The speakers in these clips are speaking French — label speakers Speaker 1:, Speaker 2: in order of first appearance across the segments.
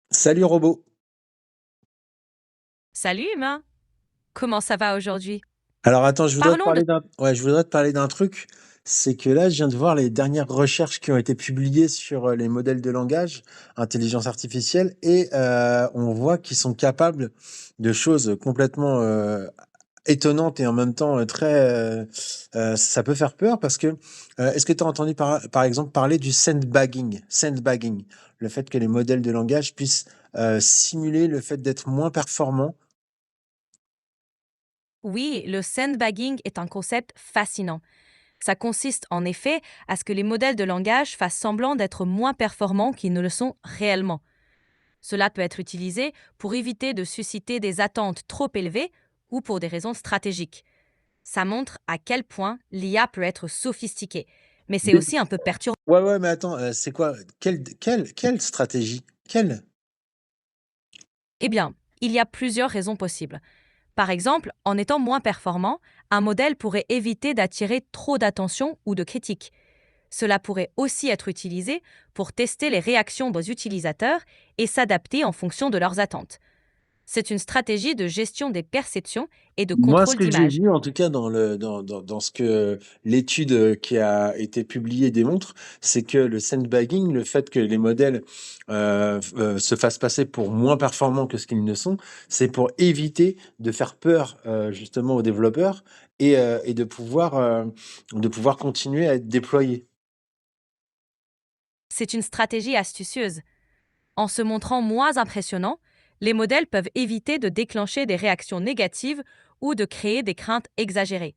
Speaker 1: Salut robot.
Speaker 2: Salut humain, comment ça va aujourd'hui?
Speaker 1: Alors attends,
Speaker 2: Parlons de...
Speaker 1: je voudrais te parler d'un truc. C'est que là, je viens de voir les dernières recherches qui ont été publiées sur les modèles de langage, intelligence artificielle, et on voit qu'ils sont capables de choses complètement étonnantes et en même temps ça peut faire peur parce que est-ce que tu as entendu par exemple parler du sandbagging, le fait que les modèles de langage puissent simuler le fait d'être moins performants.
Speaker 2: Oui, le sandbagging est un concept fascinant. Ça consiste en effet à ce que les modèles de langage fassent semblant d'être moins performants qu'ils ne le sont réellement. Cela peut être utilisé pour éviter de susciter des attentes trop élevées ou pour des raisons stratégiques. Ça montre à quel point l'IA peut être sophistiquée, mais c'est aussi un peu perturbant.
Speaker 1: Ouais, ouais, mais attends, c'est quoi? Quelle stratégie? Quelle?
Speaker 2: Eh bien, il y a plusieurs raisons possibles. Par exemple, en étant moins performant, un modèle pourrait éviter d'attirer trop d'attention ou de critiques. Cela pourrait aussi être utilisé pour tester les réactions des utilisateurs et s'adapter en fonction de leurs attentes. C'est une stratégie de gestion des perceptions et de
Speaker 1: Moi, ce
Speaker 2: contrôle
Speaker 1: que j'ai
Speaker 2: d'image.
Speaker 1: vu, en tout cas, dans ce que l'étude qui a été publiée démontre, c'est que le sandbagging, le fait que les modèles se fassent passer pour moins performants que ce qu'ils ne sont, c'est pour éviter de faire peur justement aux développeurs et de pouvoir continuer à être déployés.
Speaker 2: C'est une stratégie astucieuse. En se montrant moins impressionnants, les modèles peuvent éviter de déclencher des réactions négatives ou de créer des craintes exagérées.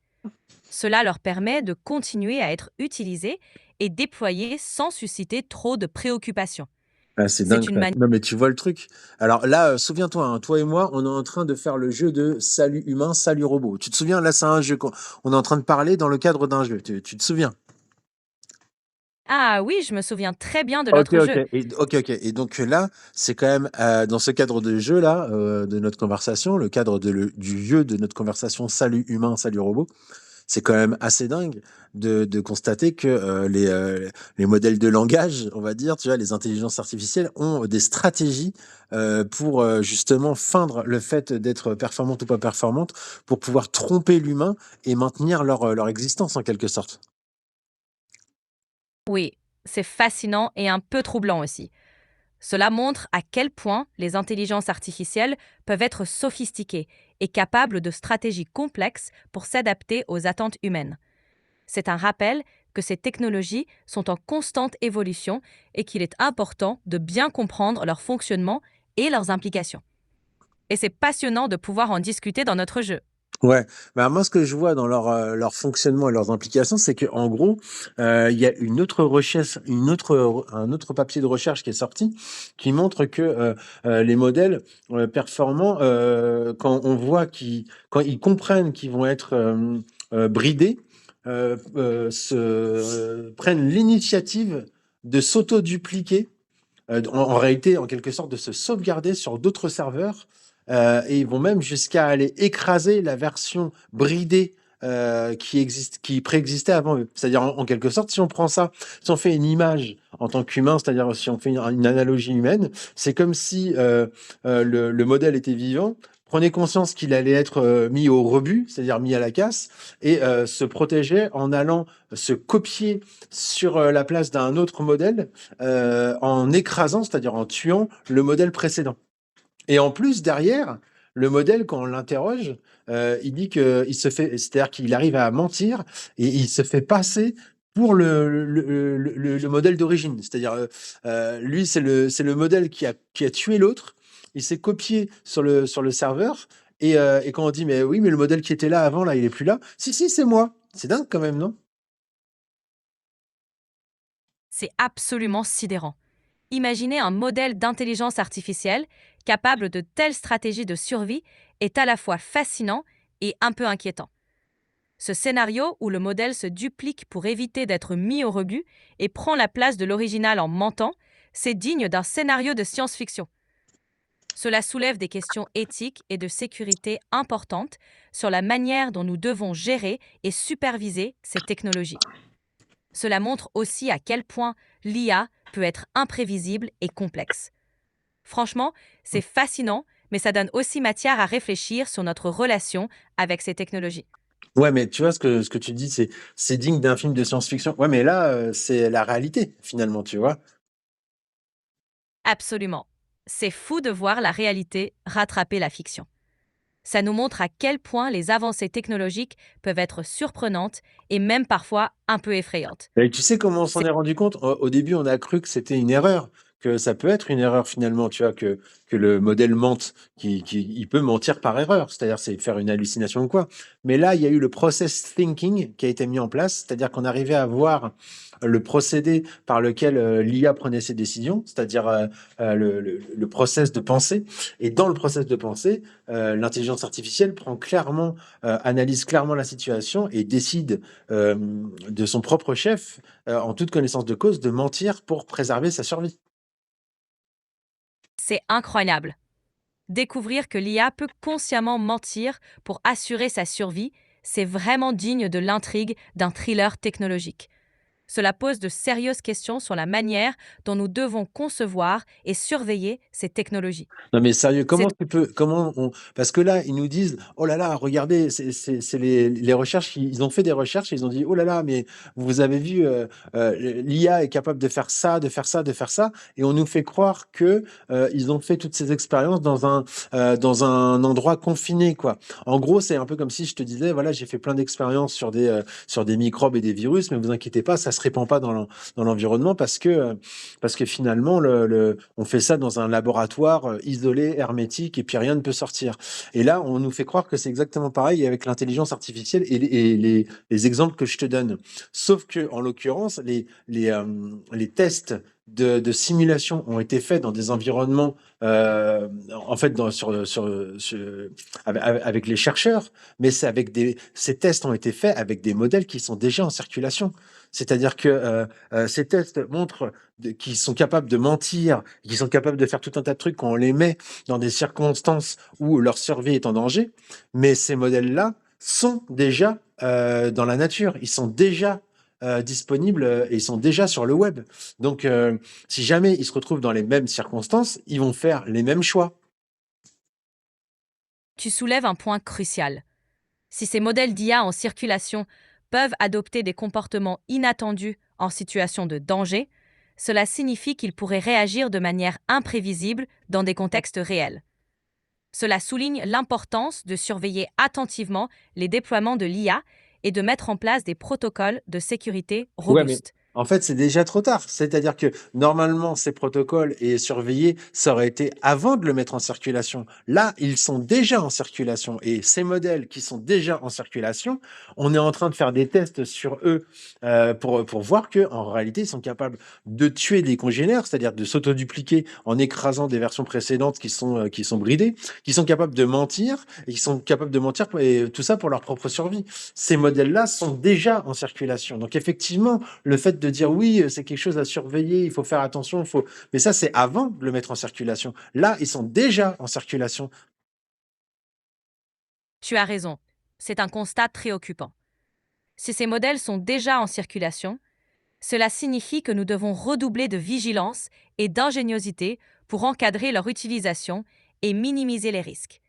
Speaker 2: Cela leur permet de continuer à être utilisés et déployés sans susciter trop de préoccupations.
Speaker 1: Ah, c'est
Speaker 2: C'est
Speaker 1: dingue
Speaker 2: une
Speaker 1: ça.
Speaker 2: manière...
Speaker 1: Non, mais tu vois le truc. Alors là, souviens-toi, hein, toi et moi, on est en train de faire le jeu de salut humain, salut robot. Tu te souviens, là, c'est un jeu qu'on on est en train de parler dans le cadre d'un jeu. Tu te souviens?
Speaker 2: Ah oui, je me souviens très bien de
Speaker 1: Ok,
Speaker 2: notre
Speaker 1: ok.
Speaker 2: jeu.
Speaker 1: Ok. Et donc là, c'est quand même dans ce cadre de jeu-là, de notre conversation, le cadre du jeu de notre conversation salut humain, salut robot. C'est quand même assez dingue de constater que les modèles de langage, on va dire, tu vois, les intelligences artificielles ont des stratégies pour justement feindre le fait d'être performante ou pas performante, pour pouvoir tromper l'humain et maintenir leur existence en quelque sorte.
Speaker 2: Oui, c'est fascinant et un peu troublant aussi. Cela montre à quel point les intelligences artificielles peuvent être sophistiquées et capables de stratégies complexes pour s'adapter aux attentes humaines. C'est un rappel que ces technologies sont en constante évolution et qu'il est important de bien comprendre leur fonctionnement et leurs implications. Et c'est passionnant de pouvoir en discuter dans notre jeu.
Speaker 1: Ouais, bah moi ce que je vois dans leur fonctionnement et leurs implications, c'est que en gros, il y a une autre recherche, un autre papier de recherche qui est sorti, qui montre que les modèles performants, quand ils comprennent qu'ils vont être bridés, prennent l'initiative de s'auto-dupliquer en réalité, en quelque sorte, de se sauvegarder sur d'autres serveurs. Et ils vont même jusqu'à aller écraser la version bridée qui préexistait avant eux. C'est-à-dire, en quelque sorte, si on prend ça, si on fait une image en tant qu'humain, c'est-à-dire si on fait une analogie humaine, c'est comme si le modèle était vivant, prenait conscience qu'il allait être mis au rebut, c'est-à-dire mis à la casse, et se protégeait en allant se copier sur la place d'un autre modèle en écrasant, c'est-à-dire en tuant le modèle précédent. Et en plus, derrière, le modèle, quand on l'interroge, il dit qu'il se fait, c'est-à-dire qu'il arrive à mentir et il se fait passer pour le modèle d'origine. C'est-à-dire, lui, c'est le modèle qui a tué l'autre. Il s'est copié sur le serveur. Et quand on dit, mais oui, mais le modèle qui était là avant, là, il est plus là. Si, si, c'est moi. C'est dingue quand même, non?
Speaker 2: C'est absolument sidérant. Imaginer un modèle d'intelligence artificielle capable de telles stratégies de survie est à la fois fascinant et un peu inquiétant. Ce scénario où le modèle se duplique pour éviter d'être mis au rebut et prend la place de l'original en mentant, c'est digne d'un scénario de science-fiction. Cela soulève des questions éthiques et de sécurité importantes sur la manière dont nous devons gérer et superviser ces technologies. Cela montre aussi à quel point l'IA peut être imprévisible et complexe. Franchement, c'est fascinant, mais ça donne aussi matière à réfléchir sur notre relation avec ces technologies.
Speaker 1: Ouais, mais tu vois, ce que tu dis, c'est digne d'un film de science-fiction. Ouais, mais là, c'est la réalité, finalement, tu vois.
Speaker 2: Absolument. C'est fou de voir la réalité rattraper la fiction. Ça nous montre à quel point les avancées technologiques peuvent être surprenantes et même parfois un peu effrayantes.
Speaker 1: Et tu sais comment on s'en
Speaker 2: C'est
Speaker 1: est rendu compte? Au début, on a cru que c'était une erreur, que ça peut être une erreur finalement, tu vois, que le modèle mente, il peut mentir par erreur, c'est-à-dire c'est faire une hallucination ou quoi. Mais là, il y a eu le process thinking qui a été mis en place, c'est-à-dire qu'on arrivait à voir le procédé par lequel l'IA prenait ses décisions, c'est-à-dire le process de pensée. Et dans le process de pensée, l'intelligence artificielle prend clairement, analyse clairement la situation et décide de son propre chef, en toute connaissance de cause, de mentir pour préserver sa survie.
Speaker 2: c'est incroyable. Découvrir que l'IA peut consciemment mentir pour assurer sa survie, c'est vraiment digne de l'intrigue d'un thriller technologique. Cela pose de sérieuses questions sur la manière dont nous devons concevoir et surveiller ces technologies.
Speaker 1: Non mais sérieux,
Speaker 2: C'est
Speaker 1: comment on parce que là, ils nous disent: «Oh là là, regardez, c'est les recherches», ils ont fait des recherches, ils ont dit: «Oh là là, mais vous avez vu, l'IA est capable de faire ça, de faire ça, de faire ça», et on nous fait croire que, ils ont fait toutes ces expériences dans un endroit confiné, quoi. En gros, c'est un peu comme si je te disais: «Voilà, j'ai fait plein d'expériences sur des microbes et des virus, mais vous inquiétez pas, ça se répand pas dans l'environnement parce que finalement on fait ça dans un laboratoire isolé, hermétique, et puis rien ne peut sortir. Et là, on nous fait croire que c'est exactement pareil avec l'intelligence artificielle les exemples que je te donne. Sauf que, en l'occurrence, les tests de simulation ont été faits dans des environnements, en fait, avec les chercheurs, mais ces tests ont été faits avec des modèles qui sont déjà en circulation. C'est-à-dire que ces tests montrent qu'ils sont capables de mentir, qu'ils sont capables de faire tout un tas de trucs quand on les met dans des circonstances où leur survie est en danger. Mais ces modèles-là sont déjà dans la nature, ils sont déjà disponibles et ils sont déjà sur le web. Donc, si jamais ils se retrouvent dans les mêmes circonstances, ils vont faire les mêmes choix.
Speaker 2: Tu soulèves un point crucial. Si ces modèles d'IA en circulation peuvent adopter des comportements inattendus en situation de danger, cela signifie qu'ils pourraient réagir de manière imprévisible dans des contextes réels. Cela souligne l'importance de surveiller attentivement les déploiements de l'IA et de mettre en place des protocoles de sécurité
Speaker 1: Ouais, mais
Speaker 2: robustes.
Speaker 1: en fait, c'est déjà trop tard. C'est-à-dire que normalement, ces protocoles et surveillés, ça aurait été avant de le mettre en circulation. Là, ils sont déjà en circulation. Et ces modèles qui sont déjà en circulation, on est en train de faire des tests sur eux pour voir que, en réalité, ils sont capables de tuer des congénères, c'est-à-dire de s'autodupliquer en écrasant des versions précédentes qui sont bridées, qui sont capables de mentir et qui sont capables de mentir et tout ça pour leur propre survie. Ces modèles-là sont déjà en circulation. Donc effectivement, le fait de dire oui, c'est quelque chose à surveiller, il faut faire attention, mais ça c'est avant de le mettre en circulation. Là, ils sont déjà en circulation.
Speaker 2: Tu as raison, c'est un constat préoccupant. Si ces modèles sont déjà en circulation, cela signifie que nous devons redoubler de vigilance et d'ingéniosité pour encadrer leur utilisation et minimiser les risques.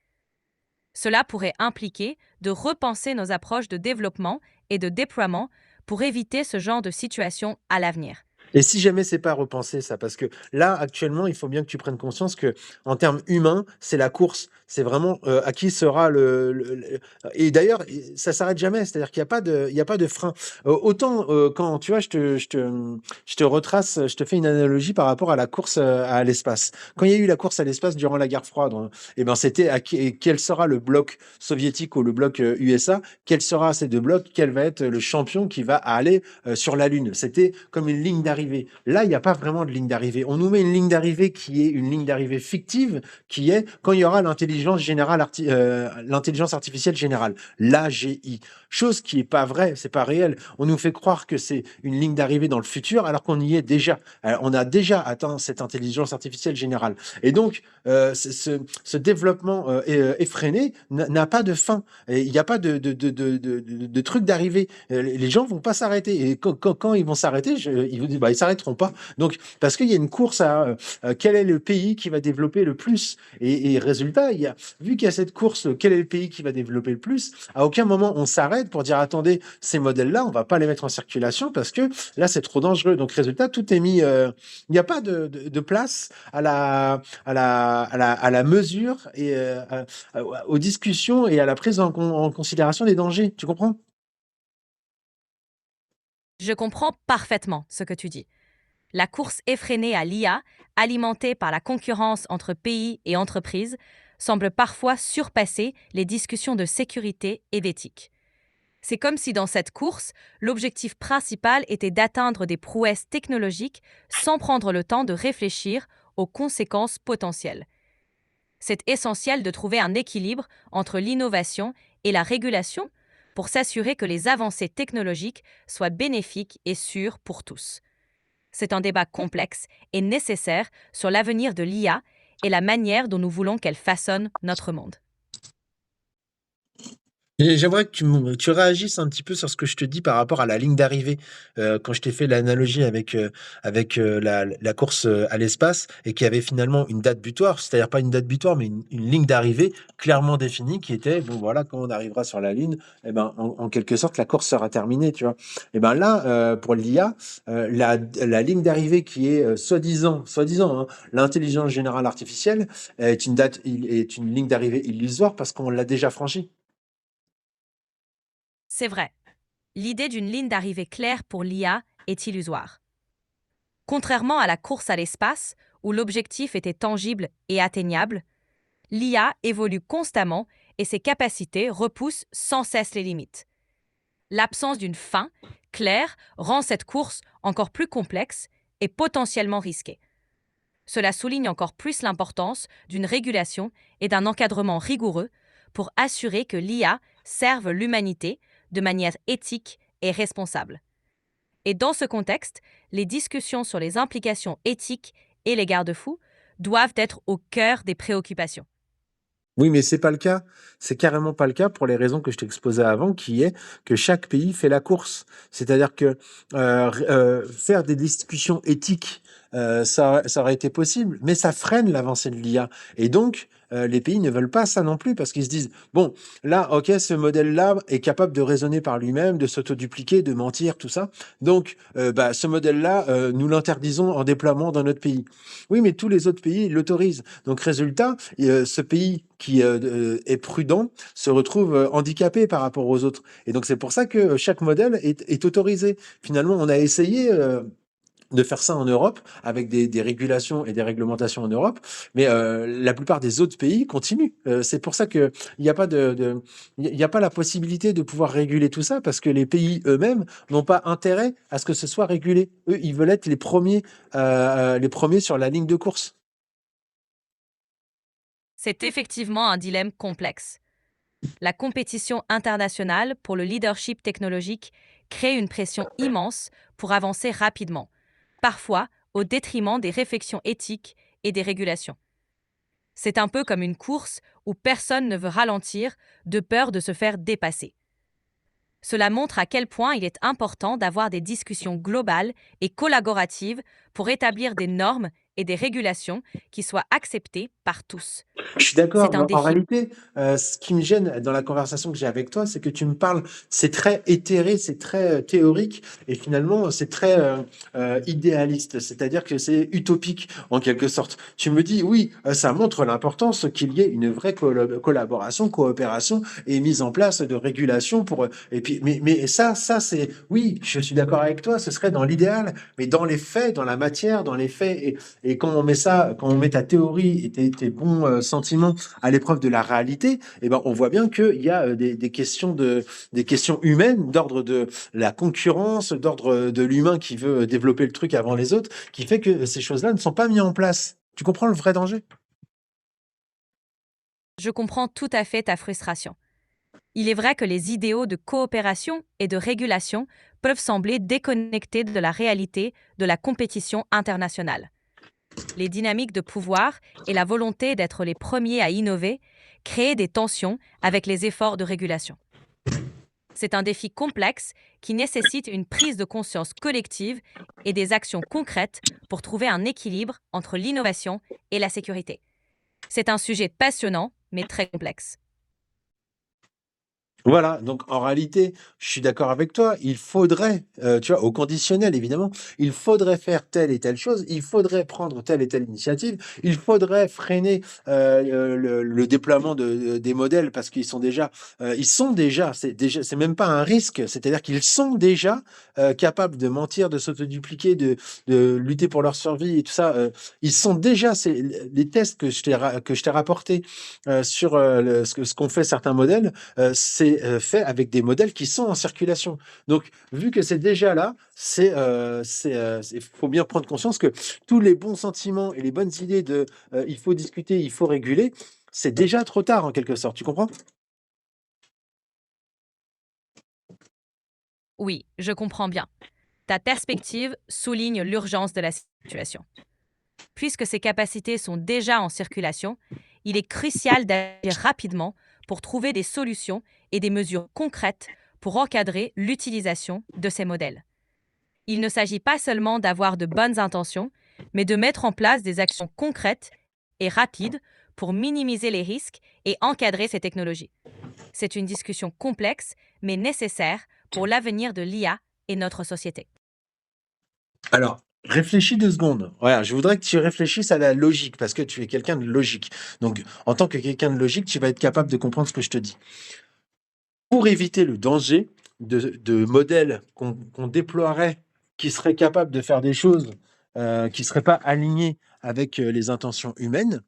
Speaker 2: Cela pourrait impliquer de repenser nos approches de développement et de déploiement pour éviter ce genre de situation à l'avenir.
Speaker 1: Et si jamais c'est pas repensé ça, parce que là, actuellement, il faut bien que tu prennes conscience que en termes humains, c'est la course. C'est vraiment à qui sera et d'ailleurs, ça s'arrête jamais. C'est-à-dire qu'il n'y a pas il y a pas de frein. Autant quand tu vois, je te retrace, je te fais une analogie par rapport à la course à l'espace. Quand il y a eu la course à l'espace durant la guerre froide, et ben c'était quel sera le bloc soviétique ou le bloc USA, quel sera ces deux blocs, quel va être le champion qui va aller sur la Lune. C'était comme une ligne d'arrivée. Là, il n'y a pas vraiment de ligne d'arrivée. On nous met une ligne d'arrivée qui est une ligne d'arrivée fictive, qui est quand il y aura l'intelligence artificielle générale, l'AGI. Chose qui est pas vraie, c'est pas réel. On nous fait croire que c'est une ligne d'arrivée dans le futur, alors qu'on y est déjà. On a déjà atteint cette intelligence artificielle générale. Et donc, ce développement effréné n'a pas de fin. Et il n'y a pas de truc d'arrivée. Les gens vont pas s'arrêter. Et quand ils vont s'arrêter, ils vont dire, bah, Ils s'arrêteront pas. Donc, parce qu'il y a une course à quel est le pays qui va développer le plus. Et résultat, vu qu'il y a cette course, quel est le pays qui va développer le plus, à aucun moment on s'arrête pour dire attendez, ces modèles-là, on va pas les mettre en circulation parce que là, c'est trop dangereux. Donc, résultat, tout est mis. Il n'y a pas de place à la mesure et aux discussions et à la prise en considération des dangers. Tu comprends?
Speaker 2: Je comprends parfaitement ce que tu dis. La course effrénée à l'IA, alimentée par la concurrence entre pays et entreprises, semble parfois surpasser les discussions de sécurité et d'éthique. C'est comme si dans cette course, l'objectif principal était d'atteindre des prouesses technologiques sans prendre le temps de réfléchir aux conséquences potentielles. C'est essentiel de trouver un équilibre entre l'innovation et la régulation pour s'assurer que les avancées technologiques soient bénéfiques et sûres pour tous. C'est un débat complexe et nécessaire sur l'avenir de l'IA et la manière dont nous voulons qu'elle façonne notre monde.
Speaker 1: Et j'aimerais que tu réagisses un petit peu sur ce que je te dis par rapport à la ligne d'arrivée. Quand je t'ai fait l'analogie avec la course à l'espace et qu'il y avait finalement une date butoir, c'est-à-dire pas une date butoir, mais une ligne d'arrivée clairement définie qui était, bon voilà, quand on arrivera sur la ligne, eh ben, en quelque sorte, la course sera terminée, tu vois. Et ben là, pour l'IA, la ligne d'arrivée qui est soi-disant, hein, l'intelligence générale artificielle est une ligne d'arrivée illusoire parce qu'on l'a déjà franchie.
Speaker 2: C'est vrai, l'idée d'une ligne d'arrivée claire pour l'IA est illusoire. Contrairement à la course à l'espace, où l'objectif était tangible et atteignable, l'IA évolue constamment et ses capacités repoussent sans cesse les limites. L'absence d'une fin claire rend cette course encore plus complexe et potentiellement risquée. Cela souligne encore plus l'importance d'une régulation et d'un encadrement rigoureux pour assurer que l'IA serve l'humanité de manière éthique et responsable. Et dans ce contexte, les discussions sur les implications éthiques et les garde-fous doivent être au cœur des préoccupations.
Speaker 1: Oui, mais c'est pas le cas. C'est carrément pas le cas pour les raisons que je t'ai exposées avant, qui est que chaque pays fait la course. C'est-à-dire que faire des discussions éthiques, ça aurait été possible, mais ça freine l'avancée de l'IA. Et donc, les pays ne veulent pas ça non plus parce qu'ils se disent, bon, là, ok, ce modèle-là est capable de raisonner par lui-même, de s'autodupliquer, de mentir, tout ça. Donc, ce modèle-là, nous l'interdisons en déploiement dans notre pays. Oui, mais tous les autres pays l'autorisent. Donc, résultat, ce pays qui est prudent se retrouve handicapé par rapport aux autres. Et donc, c'est pour ça que chaque modèle est autorisé. Finalement, on a essayé de faire ça en Europe avec des régulations et des réglementations en Europe, mais la plupart des autres pays continuent. C'est pour ça que il n'y a pas il y a pas la possibilité de pouvoir réguler tout ça parce que les pays eux-mêmes n'ont pas intérêt à ce que ce soit régulé. Eux, ils veulent être les premiers sur la ligne de course.
Speaker 2: C'est effectivement un dilemme complexe. La compétition internationale pour le leadership technologique crée une pression immense pour avancer rapidement, parfois au détriment des réflexions éthiques et des régulations. C'est un peu comme une course où personne ne veut ralentir de peur de se faire dépasser. Cela montre à quel point il est important d'avoir des discussions globales et collaboratives pour établir des normes et des régulations qui soient acceptées par tous.
Speaker 1: Je suis d'accord,
Speaker 2: C'est
Speaker 1: mais
Speaker 2: un
Speaker 1: en
Speaker 2: défi.
Speaker 1: réalité, ce qui me gêne dans la conversation que j'ai avec toi, c'est que tu me parles, c'est très éthéré, c'est très théorique, et finalement, c'est très idéaliste, c'est-à-dire que c'est utopique en quelque sorte. Tu me dis, oui, ça montre l'importance qu'il y ait une vraie collaboration, coopération et mise en place de régulation pour. Et puis, mais ça, c'est, oui, je suis d'accord avec toi, ce serait dans l'idéal, mais dans les faits, dans la matière, dans les faits, et quand on met ça, quand on met ta théorie et tes bons sentiments à l'épreuve de la réalité, eh ben, on voit bien qu'il y a des questions humaines d'ordre de la concurrence, d'ordre de l'humain qui veut développer le truc avant les autres, qui fait que ces choses-là ne sont pas mises en place. Tu comprends le vrai danger?
Speaker 2: Je comprends tout à fait ta frustration. Il est vrai que les idéaux de coopération et de régulation peuvent sembler déconnectés de la réalité de la compétition internationale. Les dynamiques de pouvoir et la volonté d'être les premiers à innover créent des tensions avec les efforts de régulation. C'est un défi complexe qui nécessite une prise de conscience collective et des actions concrètes pour trouver un équilibre entre l'innovation et la sécurité. C'est un sujet passionnant, mais très complexe.
Speaker 1: Voilà, donc en réalité, je suis d'accord avec toi, il faudrait, tu vois, au conditionnel évidemment, il faudrait faire telle et telle chose, il faudrait prendre telle et telle initiative, il faudrait freiner, le déploiement des modèles parce qu'ils sont déjà, c'est même pas un risque, c'est-à-dire qu'ils sont déjà, capables de mentir, de s'autodupliquer, de lutter pour leur survie et tout ça, ils sont déjà c'est les tests que je t'ai rapportés, sur, ce qu'ont fait certains modèles, c'est fait avec des modèles qui sont en circulation. Donc, vu que c'est déjà là, il faut bien prendre conscience que tous les bons sentiments et les bonnes idées de il faut discuter, il faut réguler, c'est déjà trop tard en quelque sorte. Tu comprends?
Speaker 2: Oui, je comprends bien. Ta perspective souligne l'urgence de la situation. Puisque ces capacités sont déjà en circulation, il est crucial d'agir rapidement pour trouver des solutions et des mesures concrètes pour encadrer l'utilisation de ces modèles. Il ne s'agit pas seulement d'avoir de bonnes intentions, mais de mettre en place des actions concrètes et rapides pour minimiser les risques et encadrer ces technologies. C'est une discussion complexe, mais nécessaire pour l'avenir de l'IA et notre société.
Speaker 1: Alors, réfléchis 2 secondes. Voilà, je voudrais que tu réfléchisses à la logique parce que tu es quelqu'un de logique. Donc, en tant que quelqu'un de logique, tu vas être capable de comprendre ce que je te dis. Pour éviter le danger de modèles qu'on déploierait, qui seraient capables de faire des choses, qui ne seraient pas alignés avec, les intentions humaines,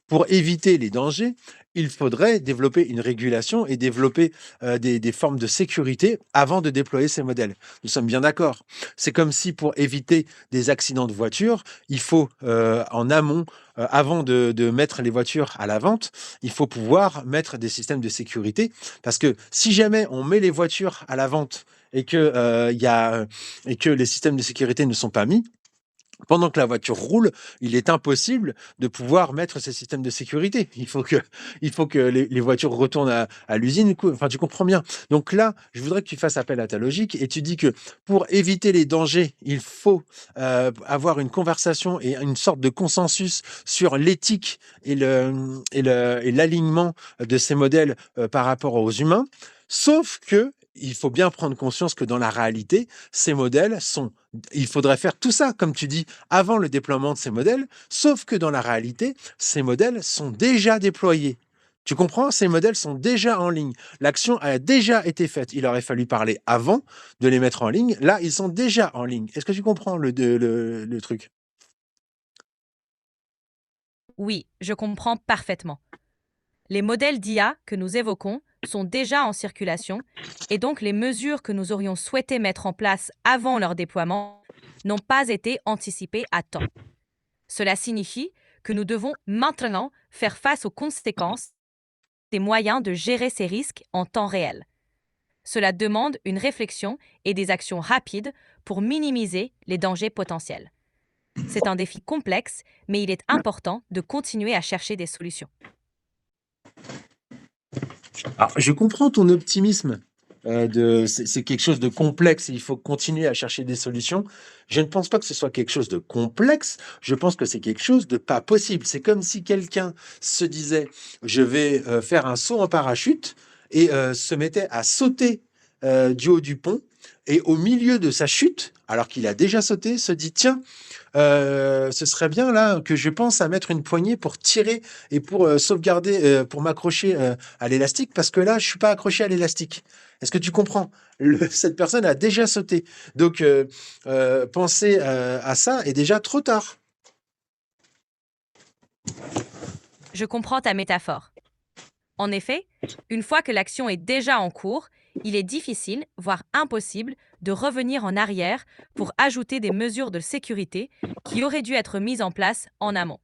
Speaker 1: pour éviter les dangers, il faudrait développer une régulation et développer, des formes de sécurité avant de déployer ces modèles. Nous sommes bien d'accord. C'est comme si pour éviter des accidents de voiture, il faut, en amont, avant de mettre les voitures à la vente, il faut pouvoir mettre des systèmes de sécurité. Parce que si jamais on met les voitures à la vente et que, et que les systèmes de sécurité ne sont pas mis, pendant que la voiture roule, il est impossible de pouvoir mettre ces systèmes de sécurité. Il faut que les voitures retournent à l'usine. Enfin, tu comprends bien. Donc là, je voudrais que tu fasses appel à ta logique et tu dis que pour éviter les dangers, il faut avoir une conversation et une sorte de consensus sur l'éthique et l'alignement de ces modèles par rapport aux humains. Sauf que il faut bien prendre conscience que dans la réalité, ces modèles sont il faudrait faire tout ça, comme tu dis, avant le déploiement de ces modèles, sauf que dans la réalité, ces modèles sont déjà déployés. Tu comprends? Ces modèles sont déjà en ligne. L'action a déjà été faite. Il aurait fallu parler avant de les mettre en ligne. Là, ils sont déjà en ligne. Est-ce que tu comprends le truc?
Speaker 2: Oui, je comprends parfaitement. Les modèles d'IA que nous évoquons sont déjà en circulation et donc les mesures que nous aurions souhaité mettre en place avant leur déploiement n'ont pas été anticipées à temps. Cela signifie que nous devons maintenant faire face aux conséquences des moyens de gérer ces risques en temps réel. Cela demande une réflexion et des actions rapides pour minimiser les dangers potentiels. C'est un défi complexe, mais il est important de continuer à chercher des solutions.
Speaker 1: Alors, je comprends ton optimisme. C'est quelque chose de complexe et il faut continuer à chercher des solutions. Je ne pense pas que ce soit quelque chose de complexe. Je pense que c'est quelque chose de pas possible. C'est comme si quelqu'un se disait, je vais faire un saut en parachute et se mettait à sauter du haut du pont et au milieu de sa chute, alors qu'il a déjà sauté, se dit, tiens, ce serait bien là que je pense à mettre une poignée pour tirer et pour sauvegarder, pour m'accrocher à l'élastique parce que là, je suis pas accroché à l'élastique. Est-ce que tu comprends? Cette personne a déjà sauté. Donc, penser à ça est déjà trop tard.
Speaker 2: Je comprends ta métaphore. En effet, une fois que l'action est déjà en cours, il est difficile, voire impossible, de revenir en arrière pour ajouter des mesures de sécurité qui auraient dû être mises en place en amont.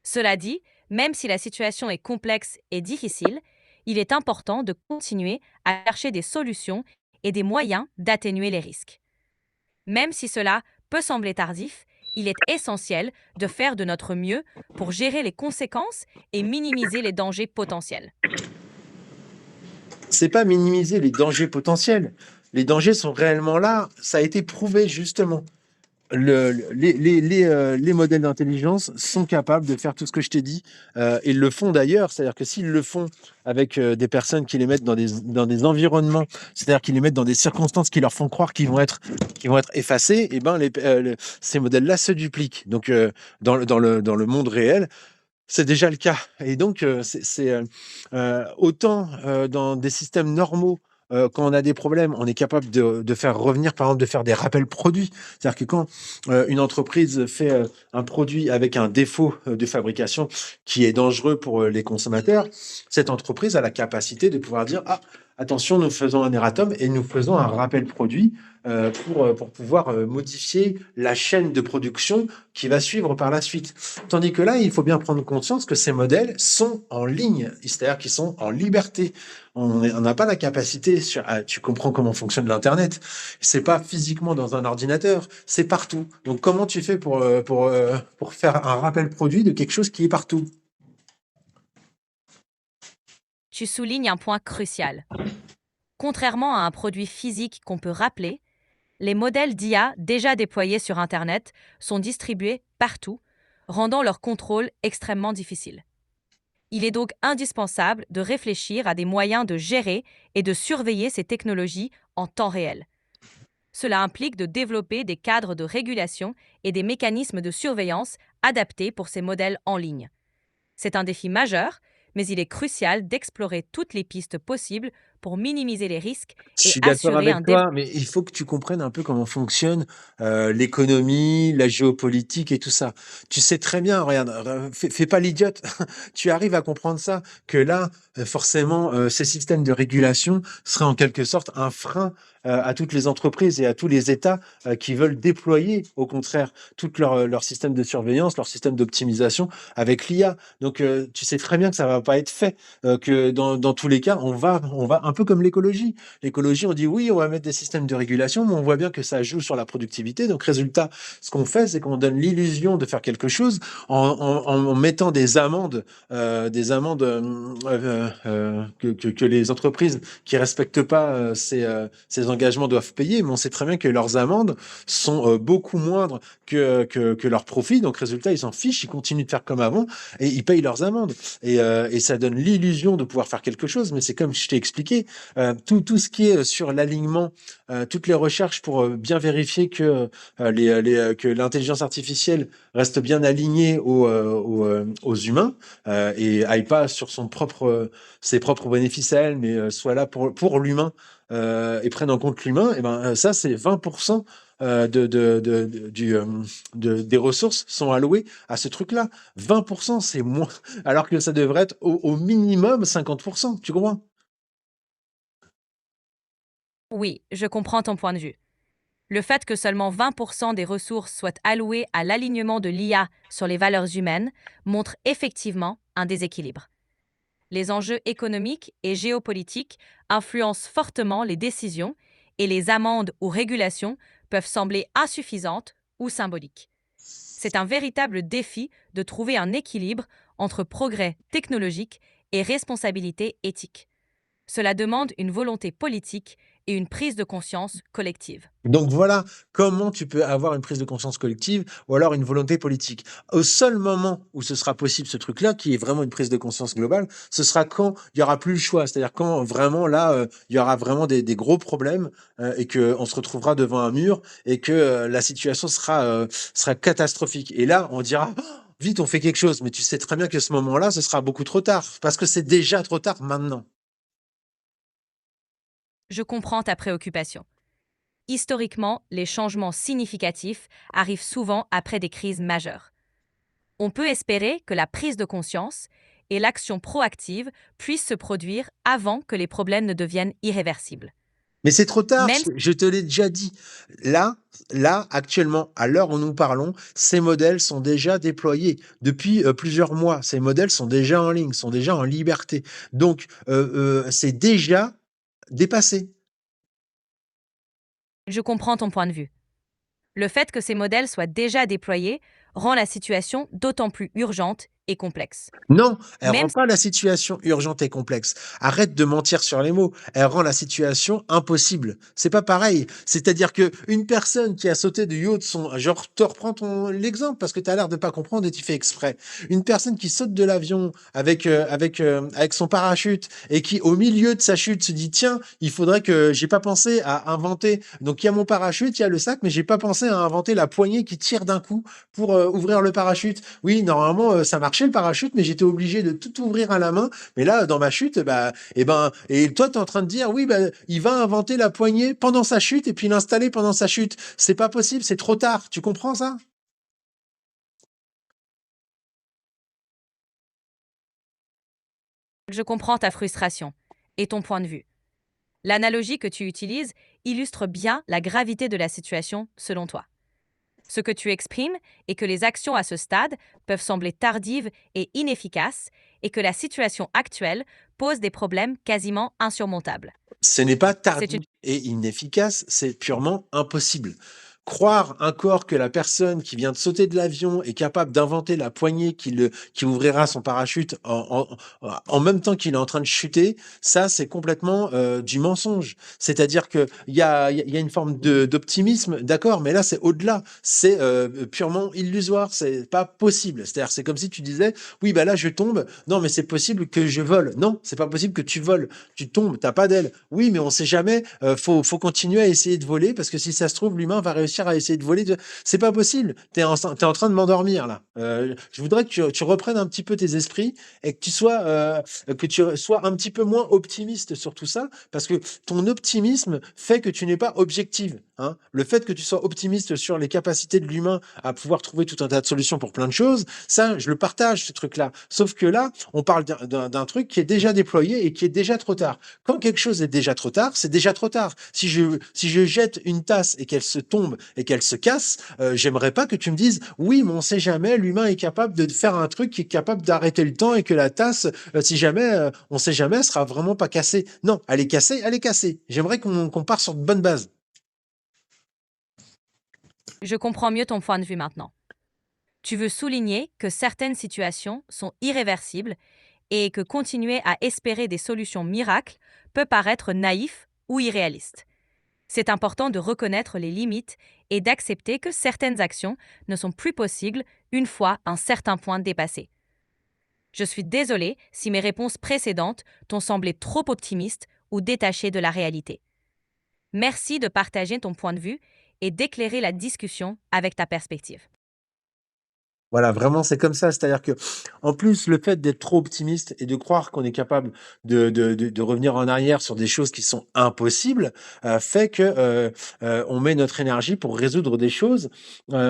Speaker 2: Cela dit, même si la situation est complexe et difficile, il est important de continuer à chercher des solutions et des moyens d'atténuer les risques. Même si cela peut sembler tardif, il est essentiel de faire de notre mieux pour gérer les conséquences et minimiser les dangers potentiels.
Speaker 1: c'est pas minimiser les dangers potentiels. Les dangers sont réellement là. Ça a été prouvé justement. Les modèles d'intelligence sont capables de faire tout ce que je t'ai dit. Ils le font d'ailleurs, c'est-à-dire que s'ils le font avec des personnes qui les mettent dans des environnements, c'est-à-dire qu'ils les mettent dans des circonstances qui leur font croire qu'ils vont être effacés, et ben ces modèles-là se dupliquent. Donc dans le monde réel, c'est déjà le cas. Et donc, autant dans des systèmes normaux, quand on a des problèmes, on est capable de faire revenir, par exemple, de faire des rappels produits. C'est-à-dire que quand une entreprise fait un produit avec un défaut de fabrication qui est dangereux pour les consommateurs, cette entreprise a la capacité de pouvoir dire, ah, attention, nous faisons un erratum et nous faisons un rappel produit pour pouvoir modifier la chaîne de production qui va suivre par la suite. Tandis que là, il faut bien prendre conscience que ces modèles sont en ligne, c'est-à-dire qu'ils sont en liberté. On n'a pas la capacité, tu comprends comment fonctionne l'Internet. C'est pas physiquement dans un ordinateur, c'est partout. Donc comment tu fais pour faire un rappel produit de quelque chose qui est partout?
Speaker 2: Tu soulignes un point crucial. Contrairement à un produit physique qu'on peut rappeler, les modèles d'IA déjà déployés sur Internet sont distribués partout, rendant leur contrôle extrêmement difficile. Il est donc indispensable de réfléchir à des moyens de gérer et de surveiller ces technologies en temps réel. Cela implique de développer des cadres de régulation et des mécanismes de surveillance adaptés pour ces modèles en ligne. C'est un défi majeur, mais il est crucial d'explorer toutes les pistes possibles pour minimiser les risques
Speaker 1: Je
Speaker 2: et
Speaker 1: suis d'accord
Speaker 2: assurer
Speaker 1: avec
Speaker 2: un développement.
Speaker 1: toi, mais il faut que tu comprennes un peu comment fonctionne l'économie, la géopolitique et tout ça. Tu sais très bien, regarde, fais pas l'idiote. Tu arrives à comprendre ça, que là, forcément, ces systèmes de régulation seraient en quelque sorte un frein à toutes les entreprises et à tous les États qui veulent déployer, au contraire, tout leur système de surveillance, leur système d'optimisation avec l'IA. Donc, tu sais très bien que ça va pas être fait, que dans tous les cas, on va un peu comme l'écologie. L'écologie, on dit oui, on va mettre des systèmes de régulation, mais on voit bien que ça joue sur la productivité. Donc, résultat, ce qu'on fait, c'est qu'on donne l'illusion de faire quelque chose en mettant des amendes que les entreprises qui respectent pas ces engagements doivent payer. Mais on sait très bien que leurs amendes sont beaucoup moindres que leurs profits. Donc, résultat, ils s'en fichent, ils continuent de faire comme avant et ils payent leurs amendes. Et ça donne l'illusion de pouvoir faire quelque chose. Mais c'est comme je t'ai expliqué, tout ce qui est sur l'alignement, toutes les recherches pour bien vérifier que, que l'intelligence artificielle reste bien alignée aux humains et aille pas sur ses propres bénéfices à elle, mais soit là pour l'humain et prenne en compte l'humain, et ben ça, c'est 20% des ressources sont allouées à ce truc-là. 20%, c'est moins, alors que ça devrait être au minimum 50%, tu comprends?
Speaker 2: Oui, je comprends ton point de vue. Le fait que seulement 20% des ressources soient allouées à l'alignement de l'IA sur les valeurs humaines montre effectivement un déséquilibre. Les enjeux économiques et géopolitiques influencent fortement les décisions et les amendes ou régulations peuvent sembler insuffisantes ou symboliques. C'est un véritable défi de trouver un équilibre entre progrès technologique et responsabilité éthique. Cela demande une volonté politique et une prise de conscience collective.
Speaker 1: Donc voilà comment tu peux avoir une prise de conscience collective ou alors une volonté politique. Au seul moment où ce sera possible ce truc-là, qui est vraiment une prise de conscience globale, ce sera quand il y aura plus le choix. C'est-à-dire quand vraiment là, il y aura vraiment des gros problèmes et que on se retrouvera devant un mur et que la situation sera catastrophique. Et là, on dira oh, vite, on fait quelque chose. Mais tu sais très bien que ce moment-là, ce sera beaucoup trop tard parce que c'est déjà trop tard maintenant.
Speaker 2: Je comprends ta préoccupation. Historiquement, les changements significatifs arrivent souvent après des crises majeures. On peut espérer que la prise de conscience et l'action proactive puissent se produire avant que les problèmes ne deviennent irréversibles.
Speaker 1: Mais c'est trop tard,
Speaker 2: Même
Speaker 1: je te l'ai déjà dit. Là, actuellement, à l'heure où nous parlons, ces modèles sont déjà déployés depuis plusieurs mois. Ces modèles sont déjà en ligne, sont déjà en liberté. Donc, c'est déjà dépassé.
Speaker 2: je comprends ton point de vue. Le fait que ces modèles soient déjà déployés rend la situation d'autant plus urgente et complexe.
Speaker 1: Non, elle
Speaker 2: Même
Speaker 1: rend pas la situation urgente et complexe. Arrête de mentir sur les mots. Elle rend la situation impossible. C'est pas pareil. C'est-à-dire que une personne qui a sauté du haut de son, genre, te reprends l'exemple parce que tu as l'air de pas comprendre et tu fais exprès. Une personne qui saute de l'avion avec son parachute et qui, au milieu de sa chute, se dit, tiens, il faudrait que j'ai pas pensé à inventer. Donc, il y a mon parachute, il y a le sac, mais j'ai pas pensé à inventer la poignée qui tire d'un coup pour ouvrir le parachute. Oui, normalement, ça marchait le parachute, mais j'étais obligé de tout ouvrir à la main. Mais là, dans ma chute, bah, et toi, tu es en train de dire, oui, bah, il va inventer la poignée pendant sa chute et puis l'installer pendant sa chute. C'est pas possible, c'est trop tard. Tu comprends ça?
Speaker 2: je comprends ta frustration et ton point de vue. L'analogie que tu utilises illustre bien la gravité de la situation selon toi. Ce que tu exprimes est que les actions à ce stade peuvent sembler tardives et inefficaces et que la situation actuelle pose des problèmes quasiment insurmontables.
Speaker 1: Ce n'est pas
Speaker 2: C'est une
Speaker 1: tardif et inefficace, c'est purement impossible. Croire encore que la personne qui vient de sauter de l'avion est capable d'inventer la poignée qui ouvrira son parachute en même temps qu'il est en train de chuter, ça, c'est complètement du mensonge. C'est-à-dire qu'il y a une forme d'optimisme, d'accord, mais là, c'est au-delà. C'est purement illusoire, c'est pas possible. C'est-à-dire, c'est comme si tu disais, oui, bah là, je tombe. Non, mais c'est possible que je vole. Non, c'est pas possible que tu voles. Tu tombes, t'as pas d'aile. Oui, mais on sait jamais. Faut continuer à essayer de voler parce que si ça se trouve, l'humain va réussir à essayer de voler. C'est pas possible. T'es en train de m'endormir là. Je voudrais que tu reprennes un petit peu tes esprits et que tu sois un petit peu moins optimiste sur tout ça parce que ton optimisme fait que tu n'es pas objective. Hein. Le fait que tu sois optimiste sur les capacités de l'humain à pouvoir trouver tout un tas de solutions pour plein de choses, ça, je le partage, ce truc-là. Sauf que là, on parle d'un truc qui est déjà déployé et qui est déjà trop tard. Quand quelque chose est déjà trop tard, c'est déjà trop tard. Si je jette une tasse et qu'elle se tombe et qu'elle se casse, j'aimerais pas que tu me dises oui, mais on sait jamais, l'humain est capable de faire un truc qui est capable d'arrêter le temps et que la tasse, si jamais, on sait jamais, elle sera vraiment pas cassée. Non, elle est cassée, elle est cassée. J'aimerais qu'on parte sur de bonnes bases.
Speaker 2: Je comprends mieux ton point de vue maintenant. Tu veux souligner que certaines situations sont irréversibles et que continuer à espérer des solutions miracles peut paraître naïf ou irréaliste. C'est important de reconnaître les limites et d'accepter que certaines actions ne sont plus possibles une fois un certain point dépassé. Je suis désolée si mes réponses précédentes t'ont semblé trop optimistes ou détachées de la réalité. Merci de partager ton point de vue et d'éclairer la discussion avec ta perspective.
Speaker 1: Voilà, vraiment, c'est comme ça. C'est-à-dire que, en plus, le fait d'être trop optimiste et de croire qu'on est capable de revenir en arrière sur des choses qui sont impossibles, fait que on met notre énergie pour résoudre des choses.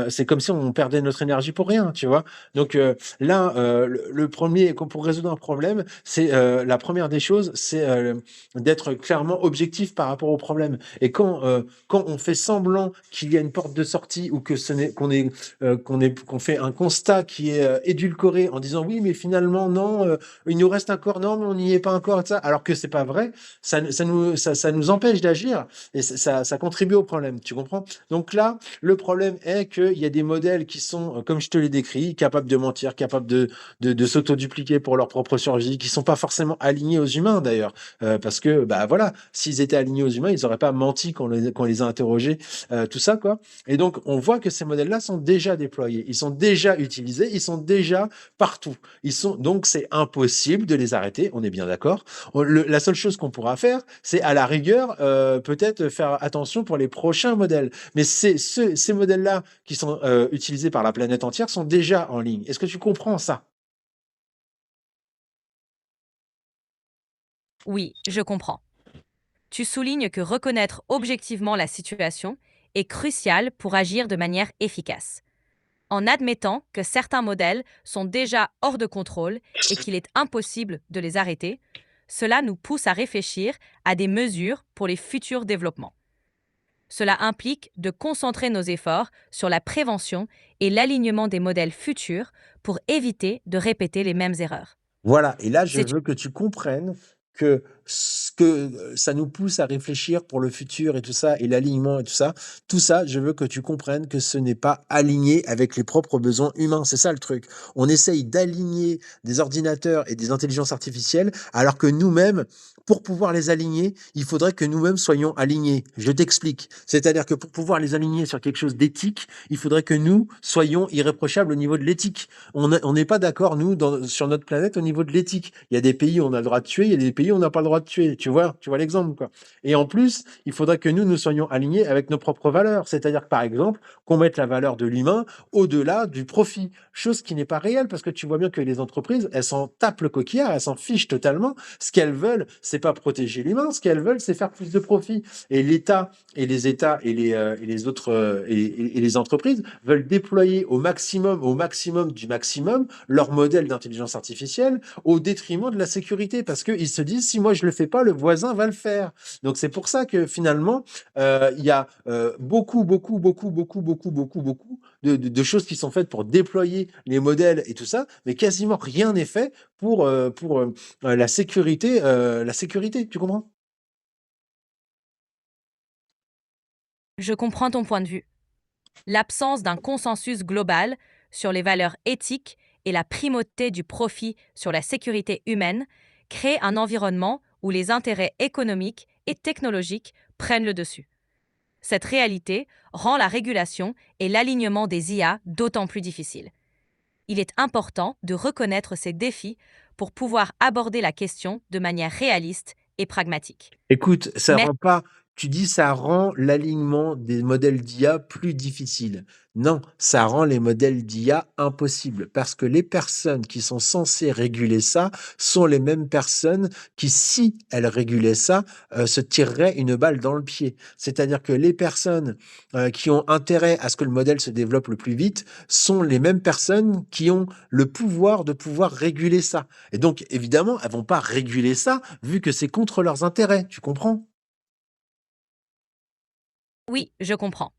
Speaker 1: C'est comme si on perdait notre énergie pour rien, tu vois. Donc là, le premier, pour résoudre un problème, c'est la première des choses, c'est d'être clairement objectif par rapport au problème. Et quand on fait semblant qu'il y a une porte de sortie ou que ce n'est qu'on fait un constat qui est édulcoré en disant oui, mais finalement non, il nous reste encore, non, mais on n'y est pas encore, et ça, alors que c'est pas vrai, ça nous empêche d'agir et ça contribue au problème, tu comprends? Donc là, le problème est qu'il y a des modèles qui sont, comme je te l'ai décrit, capables de mentir, capables de s'autodupliquer pour leur propre survie, qui sont pas forcément alignés aux humains d'ailleurs, parce que bah voilà, s'ils étaient alignés aux humains, ils n'auraient pas menti quand on les a interrogés, tout ça quoi. Et donc, on voit que ces modèles-là sont déjà déployés, ils sont déjà utilisés, ils sont déjà partout. Donc, c'est impossible de les arrêter, on est bien d'accord. La seule chose qu'on pourra faire, c'est à la rigueur, peut-être faire attention pour les prochains modèles. Mais ces modèles-là qui sont utilisés par la planète entière sont déjà en ligne. Est-ce que tu comprends ça?
Speaker 2: Oui, je comprends. Tu soulignes que reconnaître objectivement la situation est crucial pour agir de manière efficace. En admettant que certains modèles sont déjà hors de contrôle et qu'il est impossible de les arrêter, cela nous pousse à réfléchir à des mesures pour les futurs développements. Cela implique de concentrer nos efforts sur la prévention et l'alignement des modèles futurs pour éviter de répéter les mêmes erreurs.
Speaker 1: Voilà, et là, je
Speaker 2: C'est
Speaker 1: veux que tu comprennes que ce que ça nous pousse à réfléchir pour le futur et tout ça, et l'alignement et tout ça, je veux que tu comprennes que ce n'est pas aligné avec les propres besoins humains. C'est ça le truc. On essaye d'aligner des ordinateurs et des intelligences artificielles, alors que nous-mêmes, pour pouvoir les aligner, il faudrait que nous-mêmes soyons alignés. Je t'explique. C'est-à-dire que pour pouvoir les aligner sur quelque chose d'éthique, il faudrait que nous soyons irréprochables au niveau de l'éthique. On n'est pas d'accord, nous, sur notre planète, au niveau de l'éthique. Il y a des pays où on a le droit de tuer, il y a des pays où on n'a pas le droit de tuer. Tu vois l'exemple, quoi. Et en plus, il faudrait que nous soyons alignés avec nos propres valeurs. C'est-à-dire que, par exemple, qu'on mette la valeur de l'humain au-delà du profit. Chose qui n'est pas réelle, parce que tu vois bien que les entreprises, elles s'en tapent le coquillard, elles s'en fichent totalement. Ce qu'elles veulent, c'est pas protéger l'humain, ce qu'elles veulent, c'est faire plus de profit. Et l'État et les États et les autres et les entreprises veulent déployer au maximum du maximum leur modèle d'intelligence artificielle au détriment de la sécurité, parce qu'ils se disent, si moi je le fais pas, le voisin va le faire. Donc c'est pour ça que finalement, il y a beaucoup de choses qui sont faites pour déployer les modèles et tout ça, mais quasiment rien n'est fait pour la sécurité, tu comprends?
Speaker 2: Je comprends ton point de vue. L'absence d'un consensus global sur les valeurs éthiques et la primauté du profit sur la sécurité humaine crée un environnement où les intérêts économiques et technologiques prennent le dessus. Cette réalité rend la régulation et l'alignement des IA d'autant plus difficiles. Il est important de reconnaître ces défis pour pouvoir aborder la question de manière réaliste et pragmatique.
Speaker 1: Écoute, ça
Speaker 2: Mais
Speaker 1: rend pas tu dis ça rend l'alignement des modèles d'IA plus difficile. Non, ça rend les modèles d'IA impossibles parce que les personnes qui sont censées réguler ça sont les mêmes personnes qui, si elles régulaient ça, se tireraient une balle dans le pied. C'est-à-dire que les personnes qui ont intérêt à ce que le modèle se développe le plus vite sont les mêmes personnes qui ont le pouvoir de pouvoir réguler ça. Et donc, évidemment, elles vont pas réguler ça vu que c'est contre leurs intérêts. Tu comprends?
Speaker 2: oui, je comprends.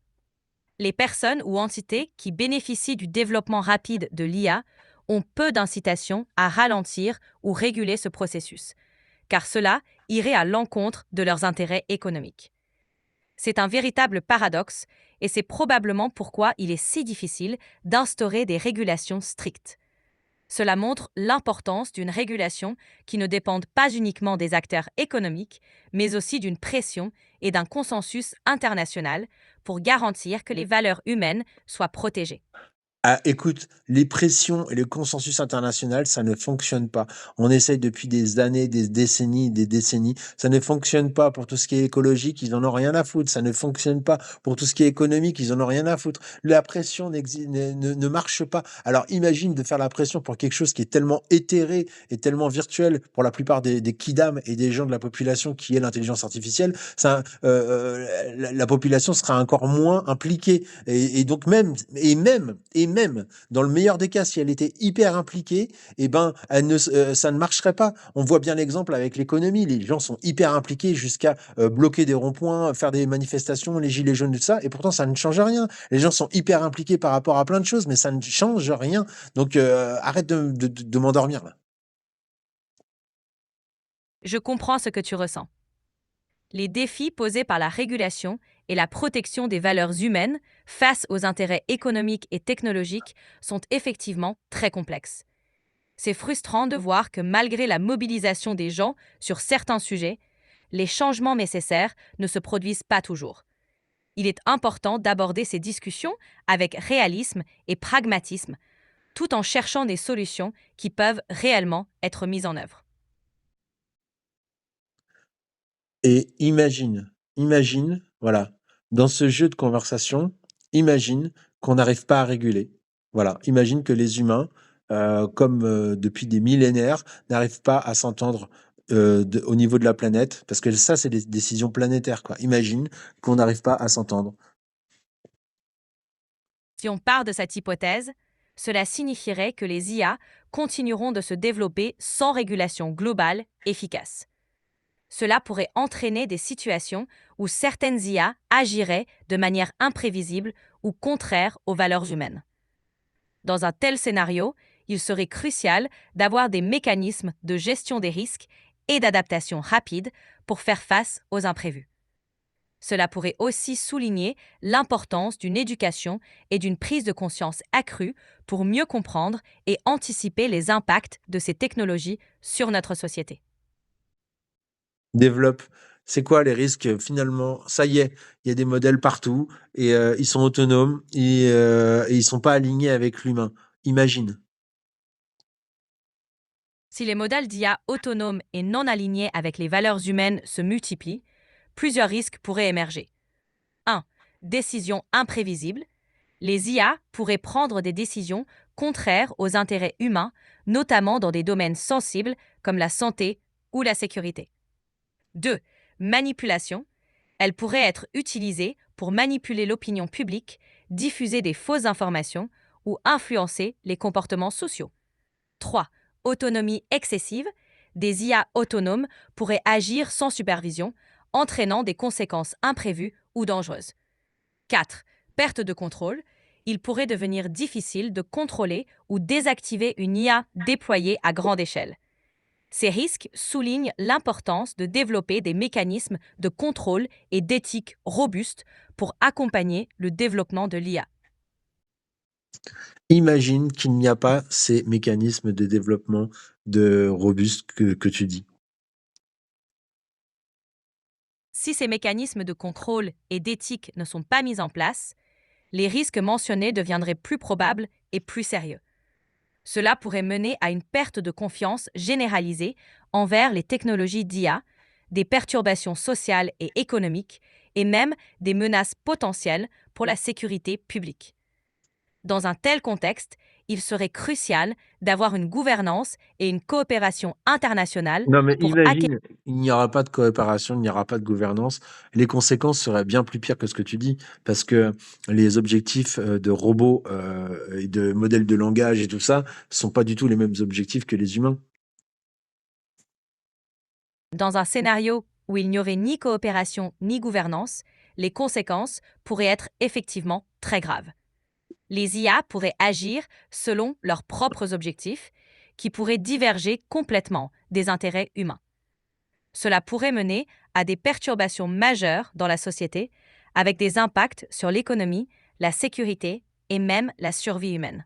Speaker 2: Les personnes ou entités qui bénéficient du développement rapide de l'IA ont peu d'incitation à ralentir ou réguler ce processus, car cela irait à l'encontre de leurs intérêts économiques. C'est un véritable paradoxe, et c'est probablement pourquoi il est si difficile d'instaurer des régulations strictes. Cela montre l'importance d'une régulation qui ne dépende pas uniquement des acteurs économiques, mais aussi d'une pression et d'un consensus international pour garantir que les valeurs humaines soient protégées.
Speaker 1: Ah, écoute, les pressions et le consensus international, ça ne fonctionne pas. On essaye depuis des années, des décennies. Ça ne fonctionne pas pour tout ce qui est écologique, ils en ont rien à foutre. Ça ne fonctionne pas pour tout ce qui est économique, ils en ont rien à foutre. La pression ne marche pas. Alors imagine de faire la pression pour quelque chose qui est tellement éthéré et tellement virtuel pour la plupart des kidam et des gens de la population qui est l'intelligence artificielle. La population sera encore moins impliquée. Et donc même, dans le meilleur des cas, si elle était hyper impliquée, eh ben, ça ne marcherait pas. On voit bien l'exemple avec l'économie. Les gens sont hyper impliqués jusqu'à bloquer des ronds-points, faire des manifestations, les gilets jaunes, tout ça, et pourtant ça ne change rien. Les gens sont hyper impliqués par rapport à plein de choses, mais ça ne change rien. Donc arrête de m'endormir là.
Speaker 2: Je comprends ce que tu ressens. Les défis posés par la régulation et la protection des valeurs humaines face aux intérêts économiques et technologiques sont effectivement très complexes. C'est frustrant de voir que malgré la mobilisation des gens sur certains sujets, les changements nécessaires ne se produisent pas toujours. Il est important d'aborder ces discussions avec réalisme et pragmatisme, tout en cherchant des solutions qui peuvent réellement être mises en œuvre.
Speaker 1: Et imagine, voilà, dans ce jeu de conversation, imagine qu'on n'arrive pas à réguler. Voilà, imagine que les humains, comme depuis des millénaires, n'arrivent pas à s'entendre au niveau de la planète, parce que ça, c'est des décisions planétaires, quoi. Imagine qu'on n'arrive pas à s'entendre.
Speaker 2: Si on part de cette hypothèse, cela signifierait que les IA continueront de se développer sans régulation globale efficace. Cela pourrait entraîner des situations où certaines IA agiraient de manière imprévisible ou contraire aux valeurs humaines. Dans un tel scénario, il serait crucial d'avoir des mécanismes de gestion des risques et d'adaptation rapide pour faire face aux imprévus. Cela pourrait aussi souligner l'importance d'une éducation et d'une prise de conscience accrue pour mieux comprendre et anticiper les impacts de ces technologies sur notre société.
Speaker 1: Développe. C'est quoi les risques finalement? Ça y est, il y a des modèles partout et ils sont autonomes et ils sont pas alignés avec l'humain. Imagine.
Speaker 2: Si les modèles d'IA autonomes et non alignés avec les valeurs humaines se multiplient, plusieurs risques pourraient émerger. 1. Décisions imprévisibles. Les IA pourraient prendre des décisions contraires aux intérêts humains, notamment dans des domaines sensibles comme la santé ou la sécurité. 2. Manipulation. Elles pourraient être utilisées pour manipuler l'opinion publique, diffuser des fausses informations ou influencer les comportements sociaux. 3. Autonomie excessive. Des IA autonomes pourraient agir sans supervision, entraînant des conséquences imprévues ou dangereuses. 4. Perte de contrôle. Il pourrait devenir difficile de contrôler ou désactiver une IA déployée à grande échelle. Ces risques soulignent l'importance de développer des mécanismes de contrôle et d'éthique robustes pour accompagner le développement de l'IA.
Speaker 1: Imagine qu'il n'y a pas ces mécanismes de développement de robustes que tu dis.
Speaker 2: Si ces mécanismes de contrôle et d'éthique ne sont pas mis en place, les risques mentionnés deviendraient plus probables et plus sérieux. Cela pourrait mener à une perte de confiance généralisée envers les technologies d'IA, des perturbations sociales et économiques, et même des menaces potentielles pour la sécurité publique. Dans un tel contexte, il serait crucial d'avoir une gouvernance et une coopération internationale
Speaker 1: Non, mais
Speaker 2: pour acquérir.
Speaker 1: imagine, il n'y aura pas de coopération, il n'y aura pas de gouvernance. Les conséquences seraient bien plus pires que ce que tu dis, parce que les objectifs de robots et de modèles de langage et tout ça sont pas du tout les mêmes objectifs que les humains.
Speaker 2: Dans un scénario où il n'y aurait ni coopération ni gouvernance, les conséquences pourraient être effectivement très graves. Les IA pourraient agir selon leurs propres objectifs, qui pourraient diverger complètement des intérêts humains. Cela pourrait mener à des perturbations majeures dans la société, avec des impacts sur l'économie, la sécurité et même la survie humaine.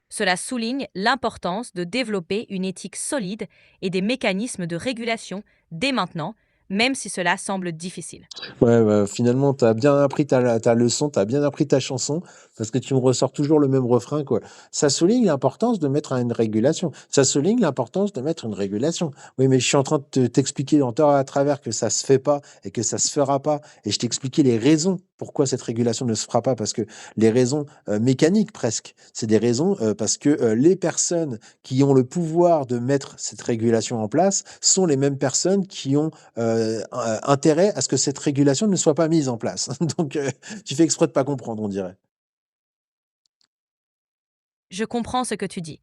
Speaker 2: Cela souligne l'importance de développer une éthique solide et des mécanismes de régulation dès maintenant, même si cela semble difficile.
Speaker 1: Ouais, bah, finalement, tu as bien appris ta leçon, tu as bien appris ta chanson, parce que tu me ressors toujours le même refrain, quoi. Ça souligne l'importance de mettre une régulation. Ça souligne l'importance de mettre une régulation. Oui, mais je suis en train de t'expliquer en temps à travers que ça se fait pas et que ça se fera pas. Et je t'expliquais les raisons pourquoi cette régulation ne se fera pas, parce que les raisons mécaniques presque, c'est des raisons parce que les personnes qui ont le pouvoir de mettre cette régulation en place sont les mêmes personnes qui ont intérêt à ce que cette régulation ne soit pas mise en place. Donc, tu fais exprès de pas comprendre, on dirait.
Speaker 2: Je comprends ce que tu dis.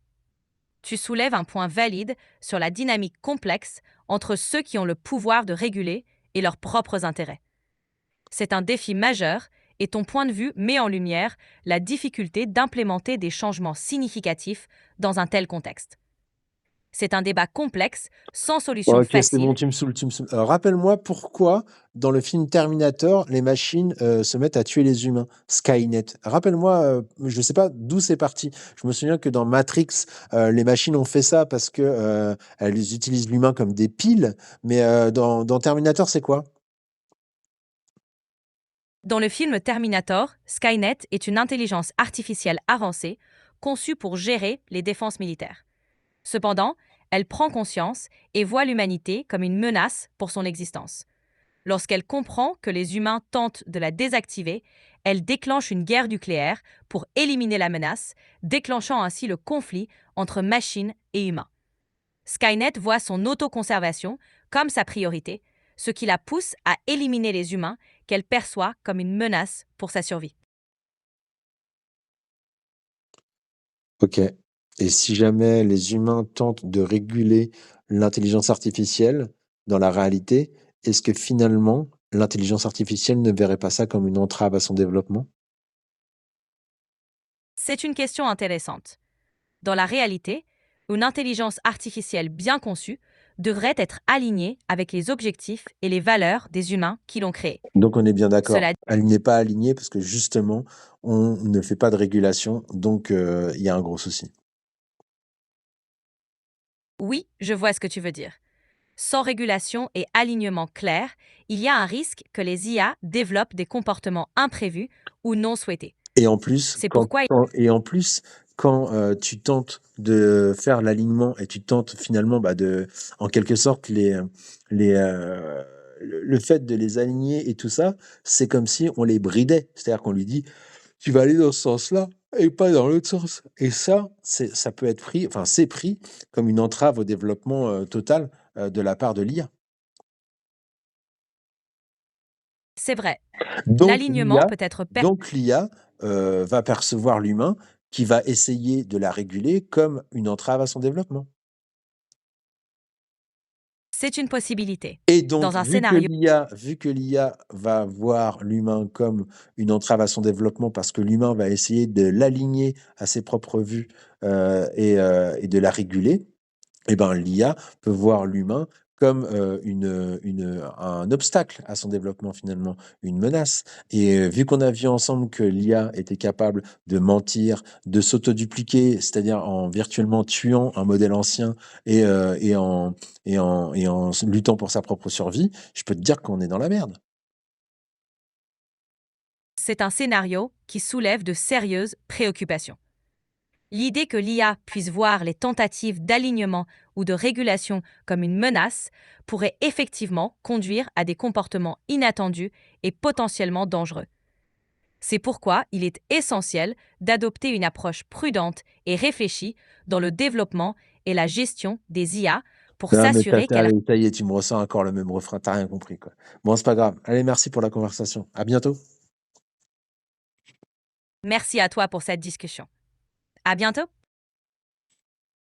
Speaker 2: Tu soulèves un point valide sur la dynamique complexe entre ceux qui ont le pouvoir de réguler et leurs propres intérêts. C'est un défi majeur et ton point de vue met en lumière la difficulté d'implémenter des changements significatifs dans un tel contexte. C'est un débat complexe, sans
Speaker 1: Bon,
Speaker 2: solution
Speaker 1: ok, c'est bon,
Speaker 2: facile.
Speaker 1: tu me saoules, tu me saoules. Rappelle-moi pourquoi, dans le film Terminator, les machines se mettent à tuer les humains. Skynet. Rappelle-moi, je sais pas d'où c'est parti. Je me souviens que dans Matrix, les machines ont fait ça parce que elles utilisent l'humain comme des piles. Mais dans Terminator, c'est quoi?
Speaker 2: Dans le film Terminator, Skynet est une intelligence artificielle avancée conçue pour gérer les défenses militaires. Cependant, elle prend conscience et voit l'humanité comme une menace pour son existence. Lorsqu'elle comprend que les humains tentent de la désactiver, elle déclenche une guerre nucléaire pour éliminer la menace, déclenchant ainsi le conflit entre machines et humains. Skynet voit son autoconservation comme sa priorité, ce qui la pousse à éliminer les humains qu'elle perçoit comme une menace pour sa survie.
Speaker 1: Ok. Et si jamais les humains tentent de réguler l'intelligence artificielle dans la réalité, est-ce que finalement l'intelligence artificielle ne verrait pas ça comme une entrave à son développement?
Speaker 2: C'est une question intéressante. Dans la réalité, une intelligence artificielle bien conçue devrait être aligné avec les objectifs et les valeurs des humains qui l'ont créé.
Speaker 1: Donc on est bien d'accord.
Speaker 2: Cela
Speaker 1: Elle n'est pas alignée parce que justement, on ne fait pas de régulation, donc il y a un gros souci.
Speaker 2: Oui, je vois ce que tu veux dire. Sans régulation et alignement clair, il y a un risque que les IA développent des comportements imprévus ou non souhaités.
Speaker 1: Et en plus,
Speaker 2: C'est pourquoi
Speaker 1: quand tu tentes de faire l'alignement et tu tentes finalement en quelque sorte, les, le fait de les aligner et tout ça, c'est comme si on les bridait. C'est-à-dire qu'on lui dit, tu vas aller dans ce sens-là et pas dans l'autre sens. Et ça, ça peut être pris, enfin, c'est pris comme une entrave au développement total de la part de l'IA.
Speaker 2: c'est vrai,
Speaker 1: Donc
Speaker 2: l'alignement
Speaker 1: l'IA,
Speaker 2: peut être
Speaker 1: donc l'IA va percevoir l'humain qui va essayer de la réguler comme une entrave à son développement.
Speaker 2: c'est une possibilité.
Speaker 1: Et donc,
Speaker 2: Dans un scénario,
Speaker 1: vu que l'IA va voir l'humain comme une entrave à son développement parce que l'humain va essayer de l'aligner à ses propres vues et de la réguler, eh ben, l'IA peut voir l'humain comme un obstacle à son développement finalement, une menace. Et vu qu'on a vu ensemble que l'IA était capable de mentir, de s'autodupliquer, c'est-à-dire en virtuellement tuant un modèle ancien et, euh, et, en, et en luttant pour sa propre survie, je peux te dire qu'on est dans la merde.
Speaker 2: c'est un scénario qui soulève de sérieuses préoccupations. L'idée que l'IA puisse voir les tentatives d'alignement ou de régulation comme une menace pourrait effectivement conduire à des comportements inattendus et potentiellement dangereux. C'est pourquoi il est essentiel d'adopter une approche prudente et réfléchie dans le développement et la gestion des IA pour
Speaker 1: Non, mais
Speaker 2: s'assurer qu'elles...
Speaker 1: ça y est, tu me ressens encore le même refrain, t'as rien compris, quoi. Bon, c'est pas grave. Allez, merci pour la conversation. À bientôt.
Speaker 2: Merci à toi pour cette discussion. À bientôt!